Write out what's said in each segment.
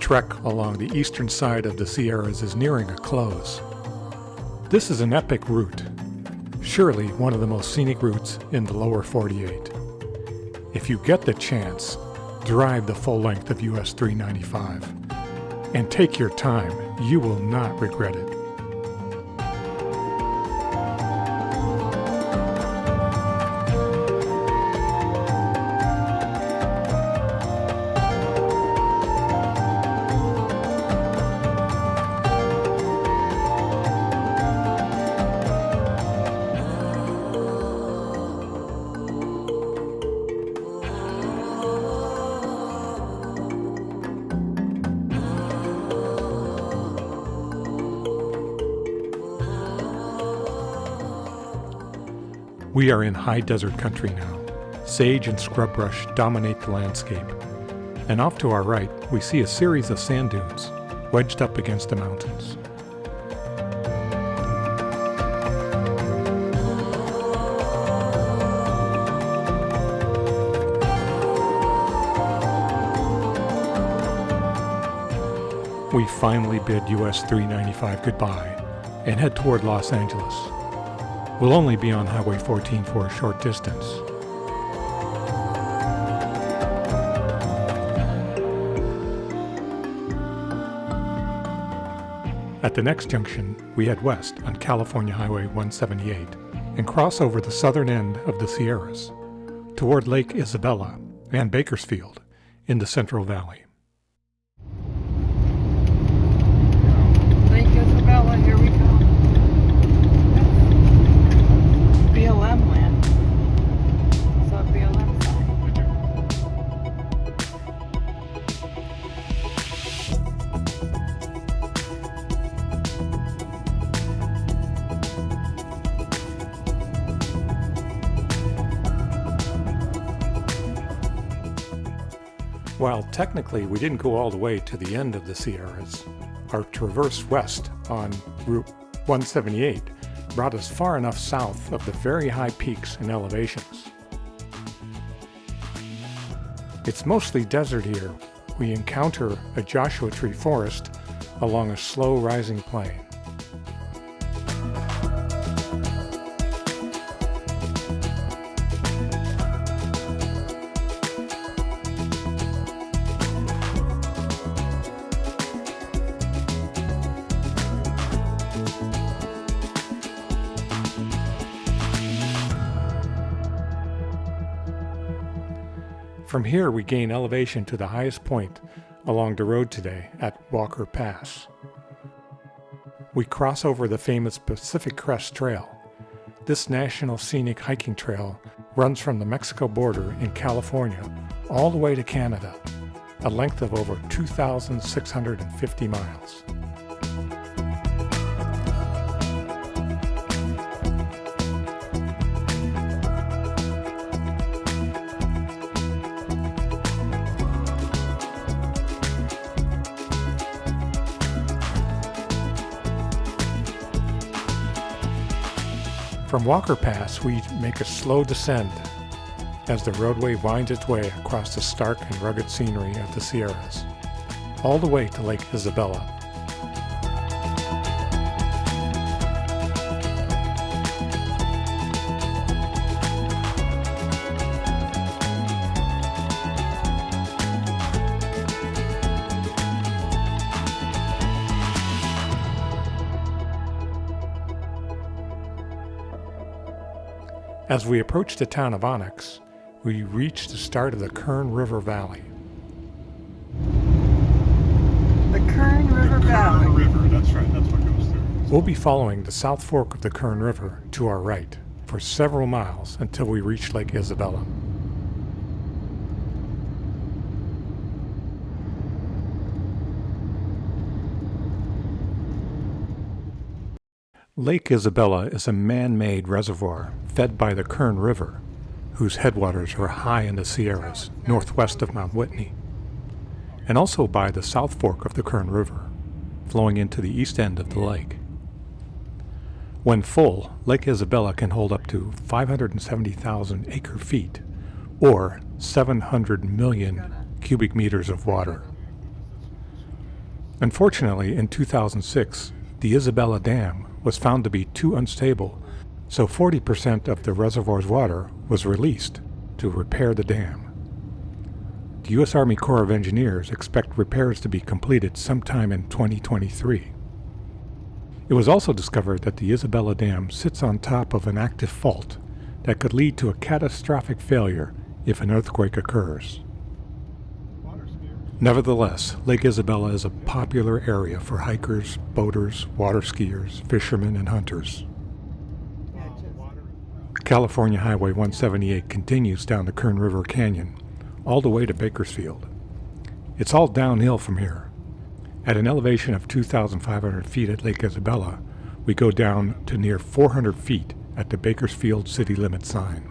trek along the eastern side of the Sierras is nearing a close. This is an epic route, surely one of the most scenic routes in the lower 48. If you get the chance, drive the full length of US 395 and take your time. You will not regret it. We are in high desert country now. Sage and scrub brush dominate the landscape. And off to our right, we see a series of sand dunes wedged up against the mountains. We finally bid US 395 goodbye and head toward Los Angeles. We'll only be on Highway 14 for a short distance. At the next junction, we head west on California Highway 178 and cross over the southern end of the Sierras toward Lake Isabella and Bakersfield in the Central Valley. Lake Isabella, here we go. BLM land. Is that BLM sign? While technically we didn't go all the way to the end of the Sierras, our traverse west on Route 178 brought us far enough south of the very high peaks and elevations. It's mostly desert here. We encounter a Joshua tree forest along a slow rising plain. From here, we gain elevation to the highest point along the road today at Walker Pass. We cross over the famous Pacific Crest Trail. This national scenic hiking trail runs from the Mexico border in California all the way to Canada, a length of over 2,650 miles. From Walker Pass, we make a slow descend as the roadway winds its way across the stark and rugged scenery of the Sierras, all the way to Lake Isabella. As we approach the town of Onyx, we reach the start of the Kern River Valley. The Kern River Valley. Kern River, that's right, that's what goes through. We'll be following the South Fork of the Kern River to our right for several miles until we reach Lake Isabella. Lake Isabella is a man-made reservoir fed by the Kern River, whose headwaters are high in the Sierras, northwest of Mount Whitney, and also by the South Fork of the Kern River, flowing into the east end of the lake. When full, Lake Isabella can hold up to 570,000 acre-feet, or 700 million cubic meters of water. Unfortunately, in 2006, the Isabella Dam was found to be too unstable, so 40% of the reservoir's water was released to repair the dam. The U.S. Army Corps of Engineers expect repairs to be completed sometime in 2023. It was also discovered that the Isabella Dam sits on top of an active fault that could lead to a catastrophic failure if an earthquake occurs. Nevertheless, Lake Isabella is a popular area for hikers, boaters, water skiers, fishermen, and hunters. California Highway 178 continues down the Kern River Canyon, all the way to Bakersfield. It's all downhill from here. At an elevation of 2,500 feet at Lake Isabella, we go down to near 400 feet at the Bakersfield city limit sign.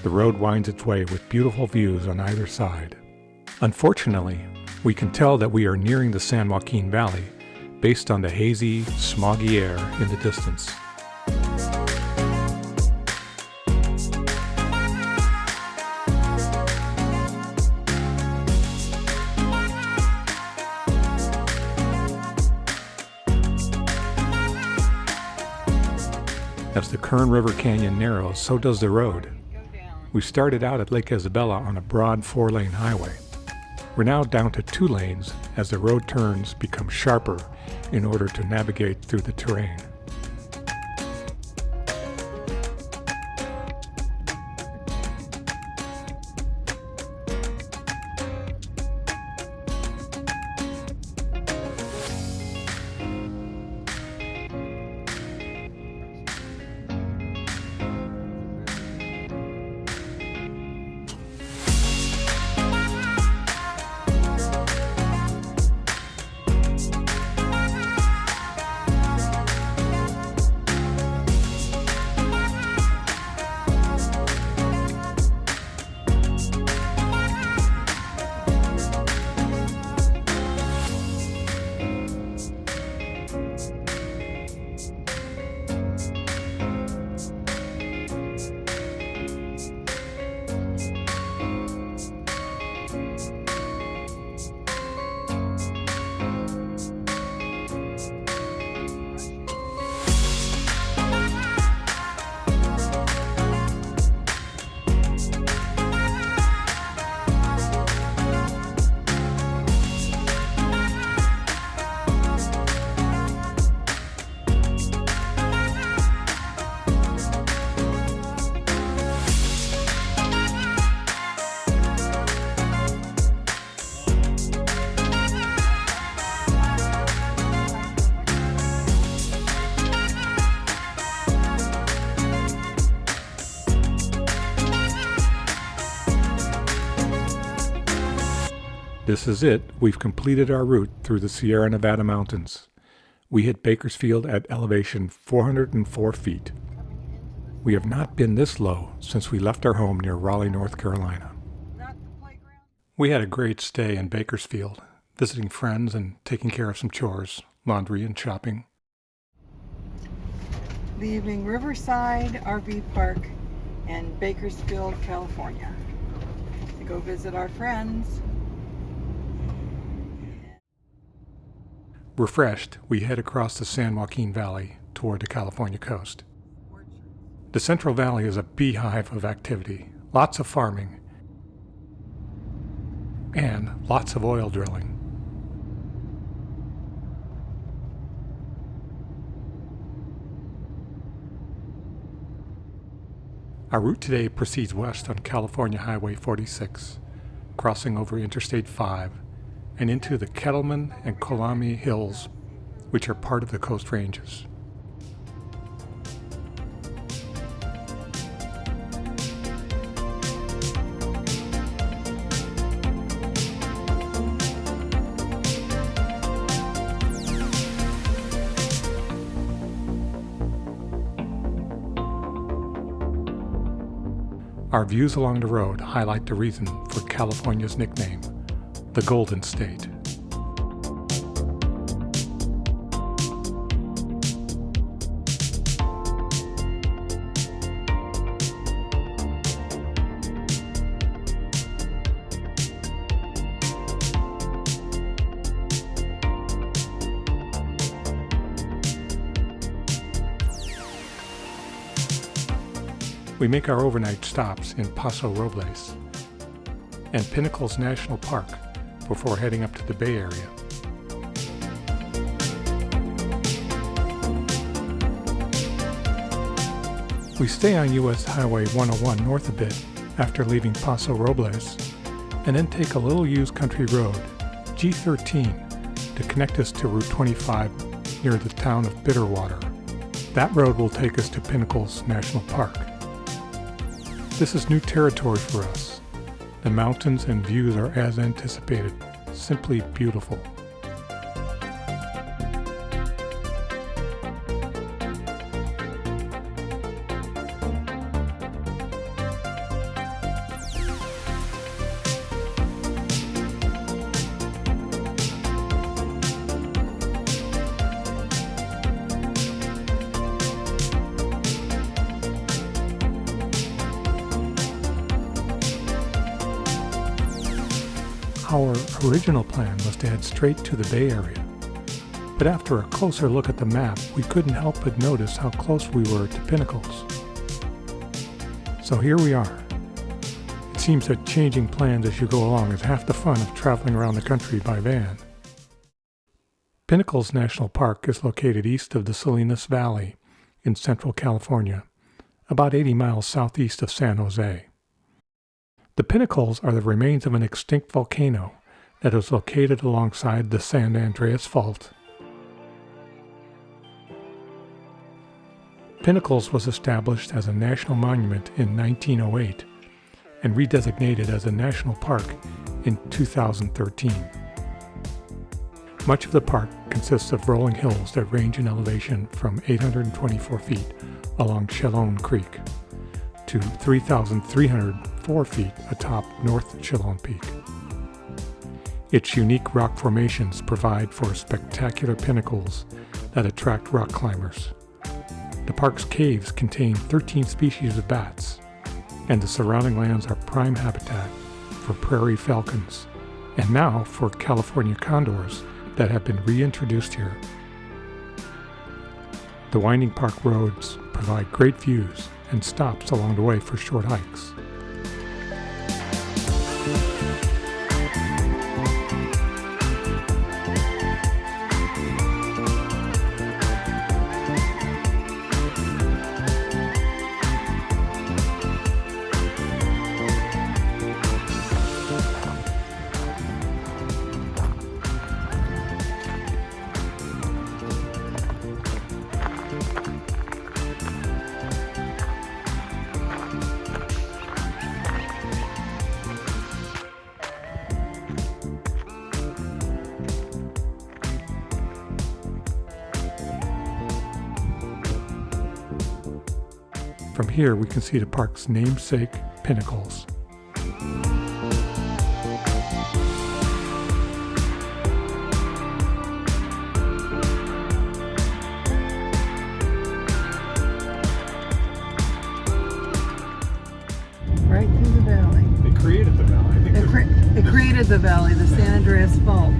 The road winds its way with beautiful views on either side. Unfortunately, we can tell that we are nearing the San Joaquin Valley based on the hazy, smoggy air in the distance. As the Kern River Canyon narrows, so does the road. We started out at Lake Isabella on a broad 4-lane highway. We're now down to 2 lanes as the road turns become sharper in order to navigate through the terrain. This is it. We've completed our route through the Sierra Nevada mountains. We hit Bakersfield at elevation 404 feet. We have not been this low since we left our home near Raleigh, North Carolina. We had a great stay in Bakersfield, visiting friends and taking care of some chores, laundry and shopping. Leaving Riverside RV Park in Bakersfield, California to go visit our friends. Refreshed, we head across the San Joaquin Valley toward the California coast. The Central Valley is a beehive of activity, lots of farming, and lots of oil drilling. Our route today proceeds west on California Highway 46, crossing over Interstate 5, and into the Kettleman and Kolami Hills, which are part of the Coast Ranges. Our views along the road highlight the reason for California's nickname, the Golden State. We make our overnight stops in Paso Robles and Pinnacles National Park before heading up to the Bay Area. We stay on US Highway 101 north a bit after leaving Paso Robles, and then take a little used country road, G13, to connect us to Route 25 near the town of Bitterwater. That road will take us to Pinnacles National Park. This is new territory for us. The mountains and views are as anticipated, simply beautiful. Our original plan was to head straight to the Bay Area, but after a closer look at the map, we couldn't help but notice how close we were to Pinnacles. So here we are. It seems that changing plans as you go along is half the fun of traveling around the country by van. Pinnacles National Park is located east of the Salinas Valley in central California, about 80 miles southeast of San Jose. The Pinnacles are the remains of an extinct volcano that is located alongside the San Andreas Fault. Pinnacles was established as a national monument in 1908 and redesignated as a national park in 2013. Much of the park consists of rolling hills that range in elevation from 824 feet along Chelone Creek to 3,304 feet atop North Chelone Peak. Its unique rock formations provide for spectacular pinnacles that attract rock climbers. The park's caves contain 13 species of bats, and the surrounding lands are prime habitat for prairie falcons, and now for California condors that have been reintroduced here. The winding park roads provide great views and stops along the way for short hikes. From here, we can see the park's namesake pinnacles. Right through the valley. They created the valley. I think It created the valley, the San Andreas Fault.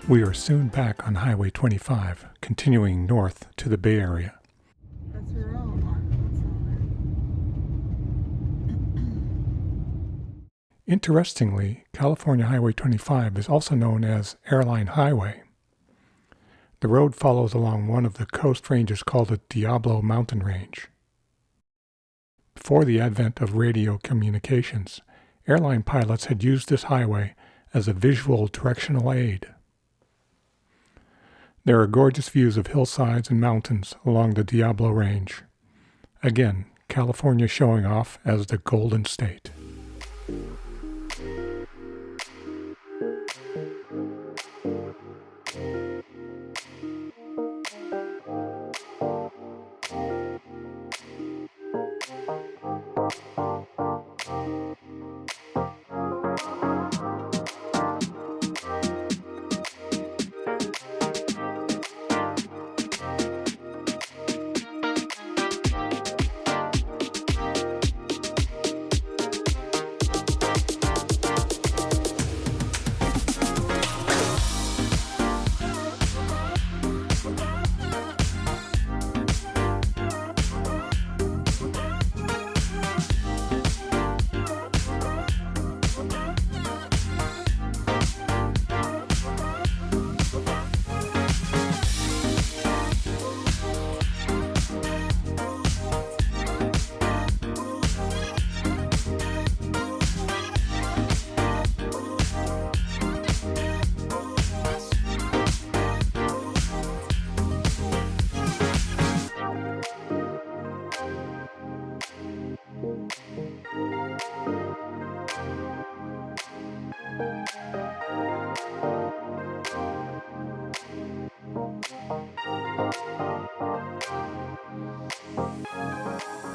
We are soon back on Highway 25, continuing north to the Bay Area. That's where all on. Interestingly, California Highway 25 is also known as Airline Highway. The road follows along one of the coast ranges called the Diablo Mountain Range. Before the advent of radio communications, airline pilots had used this highway as a visual directional aid. There are gorgeous views of hillsides and mountains along the Diablo Range. Again, California showing off as the Golden State.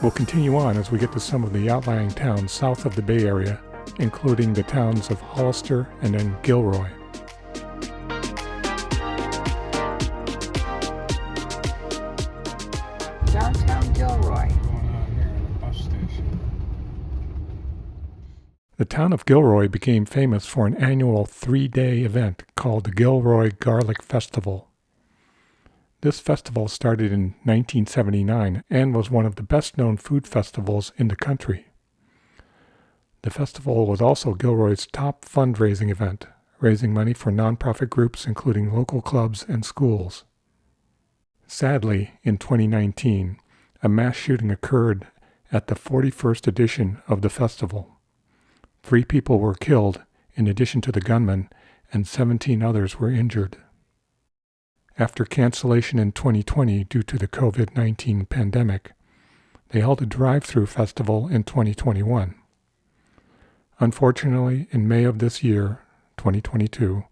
We'll continue on as we get to some of the outlying towns south of the Bay Area, including the towns of Hollister and then Gilroy. Downtown Gilroy. Going on here at the bus station. The town of Gilroy became famous for an annual 3-day event called the Gilroy Garlic Festival. This festival started in 1979 and was one of the best-known food festivals in the country. The festival was also Gilroy's top fundraising event, raising money for nonprofit groups including local clubs and schools. Sadly, in 2019, a mass shooting occurred at the 41st edition of the festival. 3 people were killed, in addition to the gunman, and 17 others were injured. After cancellation in 2020 due to the COVID-19 pandemic, they held a drive-through festival in 2021. Unfortunately, in May of this year, 2022,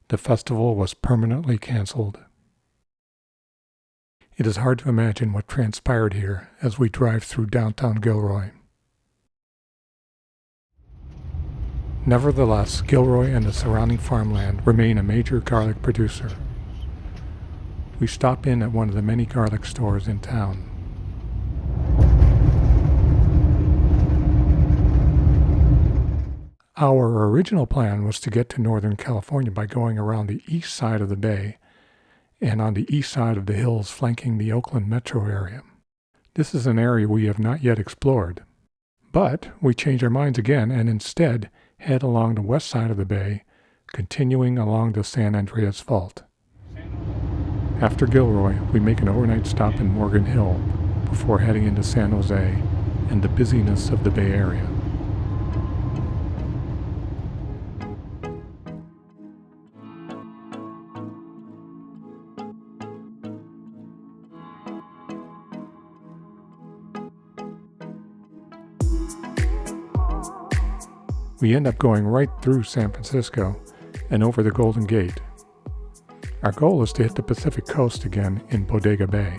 the festival was permanently canceled. It is hard to imagine what transpired here as we drive through downtown Gilroy. Nevertheless, Gilroy and the surrounding farmland remain a major garlic producer. We stop in at one of the many garlic stores in town. Our original plan was to get to Northern California by going around the east side of the bay and on the east side of the hills flanking the Oakland metro area. This is an area we have not yet explored, but we change our minds again and instead head along the west side of the bay, continuing along the San Andreas Fault. After Gilroy, we make an overnight stop in Morgan Hill before heading into San Jose and the busyness of the Bay Area. We end up going right through San Francisco and over the Golden Gate. Our goal is to hit the Pacific Coast again in Bodega Bay.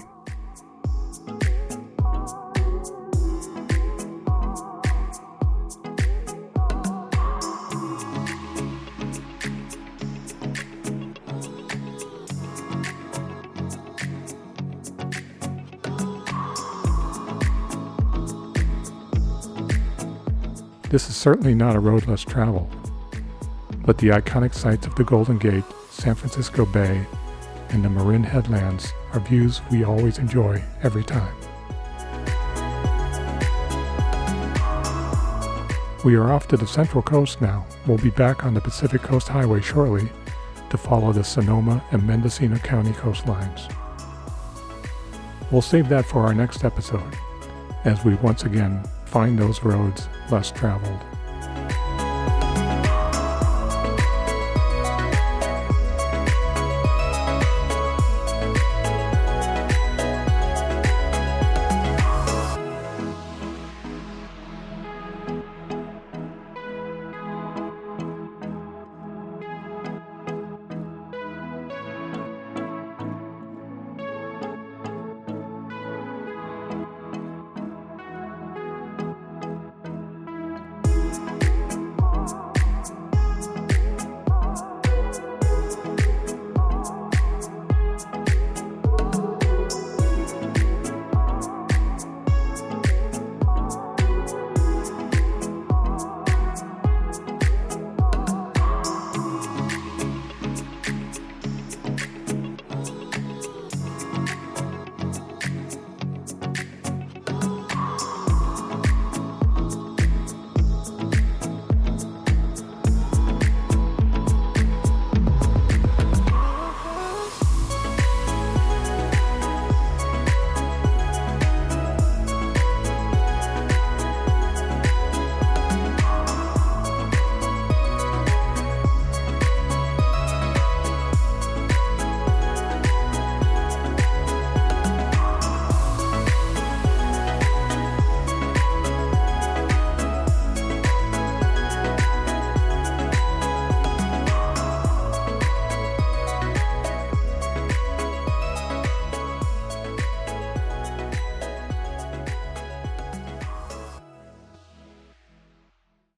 This is certainly not a road less traveled, but the iconic sights of the Golden Gate, San Francisco Bay, and the Marin Headlands are views we always enjoy every time. We are off to the Central Coast now. We'll be back on the Pacific Coast Highway shortly to follow the Sonoma and Mendocino County coastlines. We'll save that for our next episode, as we once again find those roads less traveled.